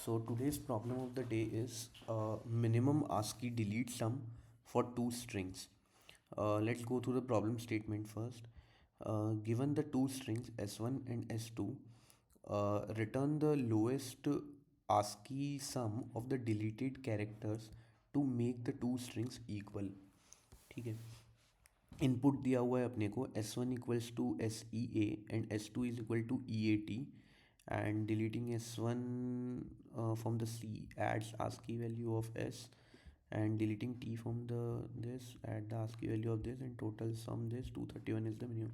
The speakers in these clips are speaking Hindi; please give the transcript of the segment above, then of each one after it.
So today's problem of the day is minimum ASCII delete sum for two strings. Let's go through the problem statement first. Given the two strings S1 and S2, return the lowest ASCII sum of the deleted characters to make the two strings equal. ठीक है. इनपुट दिया हुआ है अपने को S1 equals to SEA and S2 is equal to EAT and deleting S1 from the C adds ASCII value of S and deleting T from the this add the ASCII value of this and total sum this 231 is the minimum.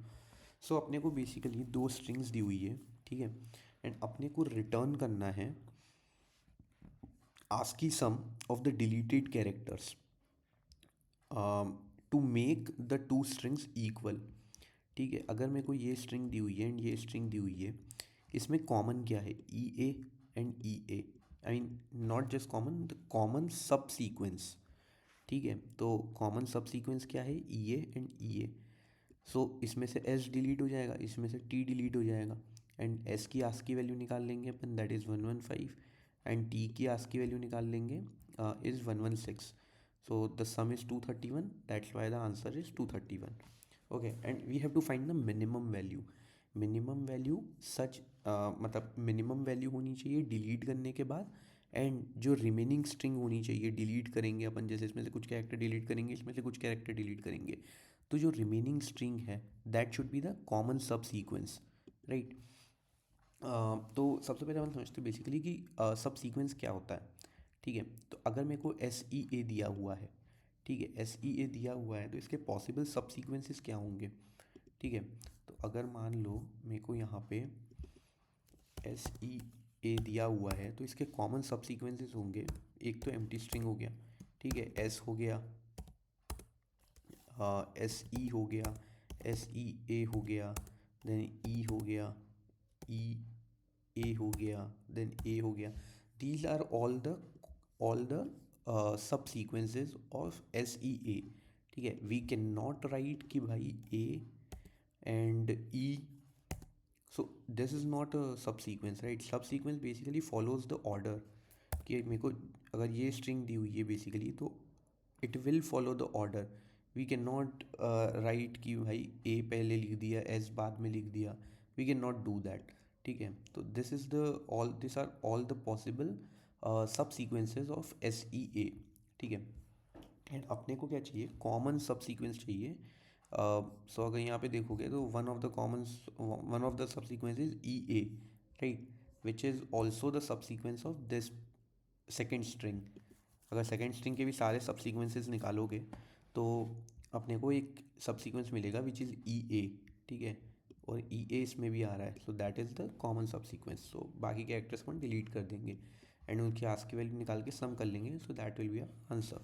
So अपने को बेसिकली दो स्ट्रिंग्स दी हुई है, ठीक है, एंड अपने को रिटर्न करना है ASCII sum of the deleted characters to make the two strings equal. ठीक है, अगर मेरे को ये स्ट्रिंग दी हुई है एंड ये स्ट्रिंग दी हुई है, इसमें कॉमन क्या है? E a and e a. I mean not just common, the common subsequence. ठीक है, तो कॉमन सब सीक्वेंस क्या है? ई ए एंड ई ए. सो इसमें से एस डिलीट हो जाएगा, इसमें से टी डिलीट हो जाएगा एंड एस की आस्की वैल्यू निकाल लेंगे अपन, दैट इज़ 115 एंड टी की आस्की वैल्यू निकाल लेंगे is 116. So the sum is 231. That's why the answer is 231. Okay, and we have to find the minimum value. Minimum value सच मतलब मिनिमम वैल्यू होनी चाहिए डिलीट करने के बाद, एंड जो रिमेनिंग स्ट्रिंग होनी चाहिए डिलीट करेंगे अपन, जैसे इसमें से कुछ कैरेक्टर डिलीट करेंगे, इसमें से कुछ कैरेक्टर डिलीट करेंगे, तो जो रिमेनिंग स्ट्रिंग है that should be the common subsequence, right. तो सबसे पहले हम समझते हैं बेसिकली कि सब सीक्वेंस क्या होता है. ठीक है, तो अगर मेरे को एस ई ए दिया हुआ है, ठीक है, एस ई ए दिया हुआ है तो इसके पॉसिबल सब सीक्वेंसेस क्या होंगे. ठीक है, तो अगर मान लो मेरे को यहाँ पे एस ई ए दिया हुआ है तो इसके कॉमन सब सीक्वेंसेस होंगे. एक तो एम्प्टी स्ट्रिंग हो गया, ठीक है, एस हो गया, एस ई हो गया, एस ई ए हो गया, देन ई हो गया, ई ए हो गया, देन ए हो गया. दीज आर ऑल द सब सीक्वेंसेज ऑफ एस ई ए. ठीक है, वी कैन नॉट राइट कि भाई a and e. So this is not a subsequence, right. Subsequence basically follows the order. कि मेरे को अगर ये स्ट्रिंग दी हुई है बेसिकली, तो it will follow the order. We can not write कि भाई ए पहले लिख दिया एस बाद में लिख दिया. We can not do that. ठीक है, तो this is the all this are all the possible सब सीक्वेंसेज ऑफ एस ई ए. ठीक है, एंड अपने को क्या चाहिए? कॉमन सब सीक्वेंस चाहिए. सो अगर यहाँ पे देखोगे तो one of the sub sequence is E A, right, which is also the sub sequence of this second string. अगर सेकेंड स्ट्रिंग के भी सारे सब सीक्वेंसेज निकालोगे तो अपने को एक सब सीक्वेंस मिलेगा विच इज़ ई ए. ठीक है, और ई ए इसमें भी आ रहा है, so that is the common सब सीक्वेंस. सो बाकी कैरेक्टर्स को हम डिलीट कर देंगे एंड उनकी आस्क की वैल्यू निकाल के सम कर लेंगे, so that will be answer.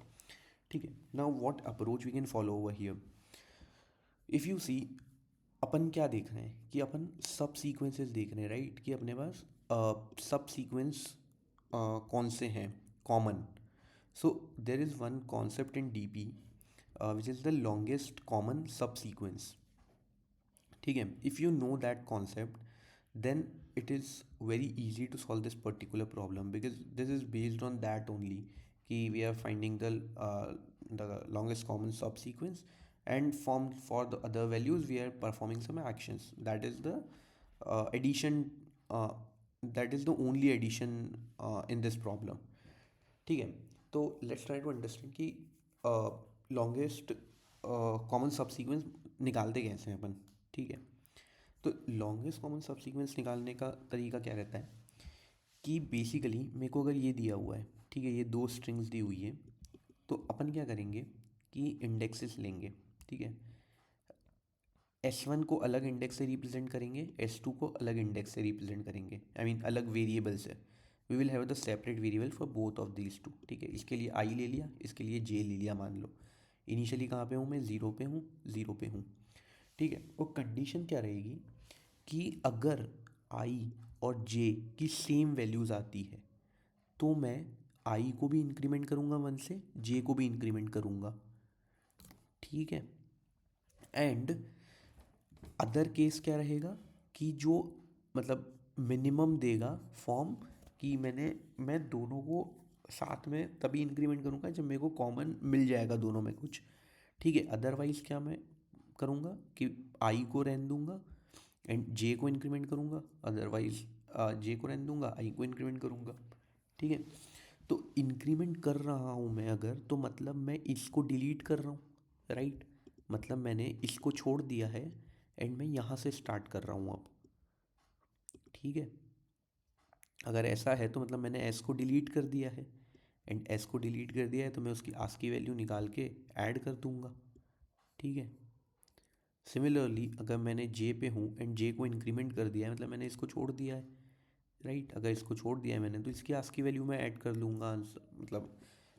ठीक है, now what approach we can follow over here. If you see, अपन क्या देख रहे हैं कि अपन सब सीक्वेंसेस देख रहे हैं, राइट, कि अपने पास सब सीक्वेंस कौन से हैं common. So there is one concept in D P which is the longest common subsequence. ठीक है, if you know that concept then it is very easy to solve this particular problem because this is based on that only. कि we are finding the longest common subsequence, and for the other values we are performing some actions. That is the addition, uh, that is the only addition in this problem. ठीक है, तो let's try to understand कि longest common subsequence निकालते कैसे हैं अपन. ठीक है, तो लॉन्गेस्ट कॉमन सबसीक्वेंस निकालने का तरीका क्या रहता है कि बेसिकली मेरे को अगर ये दिया हुआ है, ठीक है, ये दो स्ट्रिंग्स दी हुई है, तो अपन क्या करेंगे कि इंडेक्सेस लेंगे. ठीक है, S1 को अलग इंडेक्स से रिप्रेजेंट करेंगे, S2 को अलग इंडेक्स से रिप्रेजेंट करेंगे, आई मीन अलग वेरिएबल से. We will have the separate variable for both of these two. ठीक है, इसके लिए आई ले लिया, इसके लिए जे ले लिया. मान लो इनिशियली कहाँ पे हूँ मैं? ज़ीरो पे हूँ, ज़ीरो पे हूँ. ठीक है, वो कंडीशन क्या रहेगी कि अगर आई और जे की सेम वैल्यूज़ आती है तो मैं आई को भी इंक्रीमेंट करूँगा वन से, जे को भी इंक्रीमेंट करूँगा. ठीक है, एंड अदर केस क्या रहेगा कि जो मतलब मिनिमम देगा फॉर्म कि मैं दोनों को साथ में तभी इंक्रीमेंट करूँगा जब मेरे को कॉमन मिल जाएगा दोनों में कुछ, ठीक है। अदरवाइज़ क्या मैं करूँगा कि आई को रहने दूंगा एंड जे को इंक्रीमेंट करूँगा, अदरवाइज जे को रहने दूंगा, आई को इंक्रीमेंट करूँगा, ठीक है। तो इंक्रीमेंट कर रहा हूँ मैं अगर, तो मतलब मैं इसको डिलीट कर रहा हूँ, राइट। मतलब मैंने इसको छोड़ दिया है एंड मैं यहाँ से स्टार्ट कर रहा हूँ अब, ठीक है। अगर ऐसा है तो मतलब मैंने एस को डिलीट कर दिया है, एंड एस को डिलीट कर दिया है तो मैं उसकी आस की वैल्यू निकाल के ऐड कर दूंगा, ठीक है। सिमिलरली अगर मैंने जे पे हूँ एंड जे को इंक्रीमेंट कर दिया है, मतलब मैंने इसको छोड़ दिया है, राइट। अगर इसको छोड़ दिया है मैंने तो इसकी आस्की वैल्यू मैं ऐड कर लूँगा आंसर, मतलब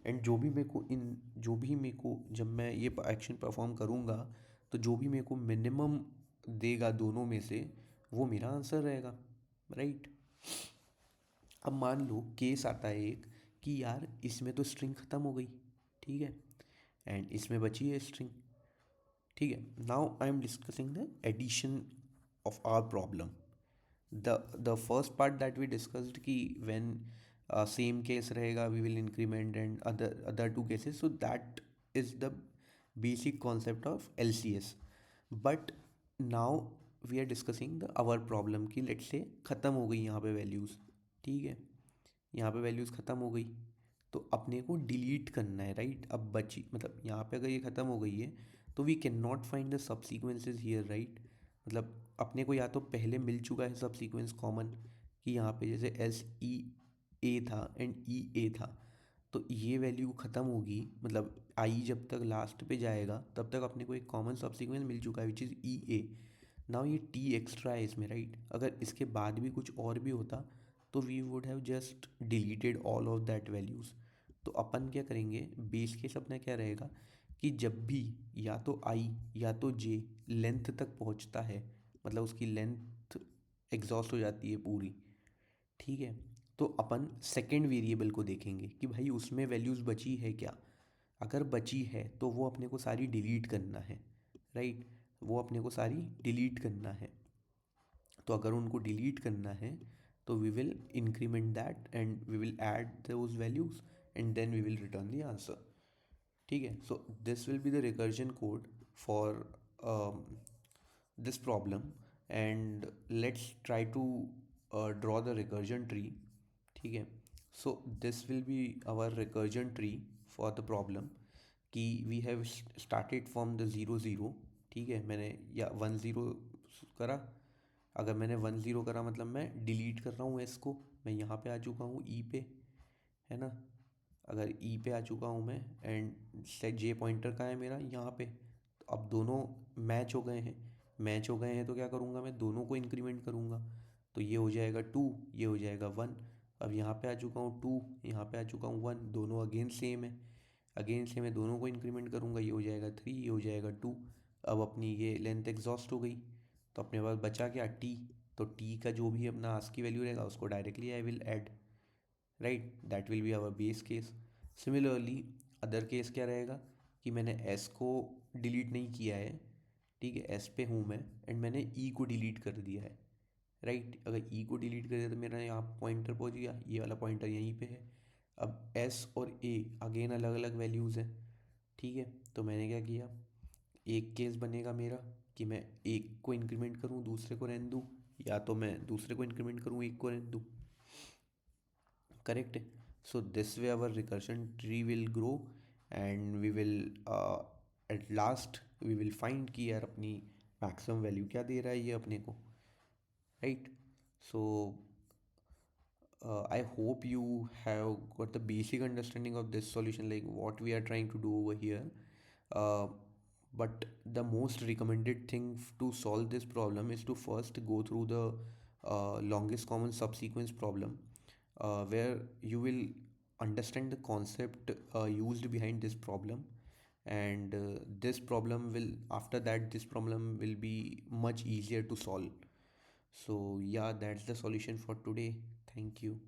एंड जो भी मेरे को जब मैं ये एक्शन परफॉर्म करूँगा तो जो भी मेरे को मिनिमम देगा दोनों में से वो मेरा आंसर रहेगा, राइट। अब मान लो केस आता है एक कि यार इसमें तो स्ट्रिंग ख़त्म हो गई, ठीक है, एंड इसमें बची है स्ट्रिंग, ठीक है। Now I am discussing the addition of our problem. the first part that we discussed कि when same case रहेगा we will increment and other two cases, so that is the basic concept of LCS. but now we are discussing the our problem कि let's say ख़त्म हो गई यहाँ पे values, ठीक है। यहाँ पे वैल्यूज़ ख़त्म हो गई तो अपने को डिलीट करना है, राइट। अब बची मतलब यहाँ पे अगर ये ख़त्म हो गई है तो we can not find the subsequences here, right. मतलब अपने को या तो पहले मिल चुका है सबसीक्वेंस कॉमन कि यहाँ पे जैसे एस ई ए था एंड ई ए था, तो ये वैल्यू ख़त्म होगी, मतलब आई जब तक लास्ट पे जाएगा तब तक अपने को एक कॉमन सबसीक्वेंस मिल चुका है which is E A. Now ये टी एक्स्ट्रा है इसमें, राइट। अगर इसके बाद भी कुछ और भी होता तो we would have just deleted all of that values. तो अपन क्या करेंगे, बेस केस अपना क्या रहेगा कि जब भी या तो आई या तो जे लेंथ तक पहुंचता है, मतलब उसकी लेंथ एग्जॉस्ट हो जाती है पूरी, ठीक है, तो अपन सेकेंड वेरिएबल को देखेंगे कि भाई उसमें वैल्यूज़ बची है क्या। अगर बची है तो वो अपने को सारी डिलीट करना है, राइट। वो अपने को सारी डिलीट करना है, तो अगर उनको डिलीट करना है तो we will increment that and we will add those values and then we will return the answer, ठीक है। So this will be the recursion code for this problem, and let's try to draw the recursion tree, ठीक है। so this will be our recursion tree for the problem कि we have started from the 0 0, ठीक है। मैंने या 1 0 करा, अगर मैंने 1 0 करा मतलब मैं डिलीट कर रहा हूँ एस को, मैं यहाँ पे आ चुका हूँ ई पे, है ना। अगर ई पे आ चुका हूँ मैं एंड सेट जे पॉइंटर का है मेरा यहाँ पे, तो अब दोनों मैच हो गए हैं। मैच हो गए हैं तो क्या करूँगा, मैं दोनों को इंक्रीमेंट करूँगा, तो ये हो जाएगा 2, ये हो जाएगा 1। अब यहाँ पे आ चुका हूँ 2, यहाँ पे आ चुका हूँ 1, दोनों अगेन सेम है, अगेन सेम है, दोनों को इंक्रीमेंट करूँगा, ये हो जाएगा 3, ये हो जाएगा 2। अब अपनी ये लेंथ एग्जॉस्ट हो गई तो अपने पास बचा क्या, टी। तो टी का जो भी अपना आस्की वैल्यू रहेगा उसको directly I will add, right. That will be our base case. Similarly other case क्या रहेगा कि मैंने एस को डिलीट नहीं किया है, ठीक है, एस पे हूँ मैं एंड मैंने ई को डिलीट कर दिया है, राइट। अगर ई को डिलीट कर दिया तो मेरा यहाँ पॉइंटर पहुँच गया, ये वाला पॉइंटर यहीं पे है। अब एस और ए अगेन अलग अलग वैल्यूज़ हैं, ठीक है। तो मैंने क्या किया, एक केस बनेगा मेरा कि मैं एक को इंक्रीमेंट करूँ दूसरे को रहने दूँ, या तो मैं दूसरे को इंक्रीमेंट करूँ एक को रहने दूँ, correct. So this way our recursion tree will grow and we will at last we will find कि यार अपनी maximum value क्या दे रहा है ये अपने को, right. So I hope you have got the basic understanding of this solution, like what we are trying to do over here. uh, but the most recommended thing to solve this problem is to first go through the longest common subsequence problem, where you will understand the concept used behind this problem, and this problem will, after that this problem will be much easier to solve. So yeah, that's the solution for today. Thank you.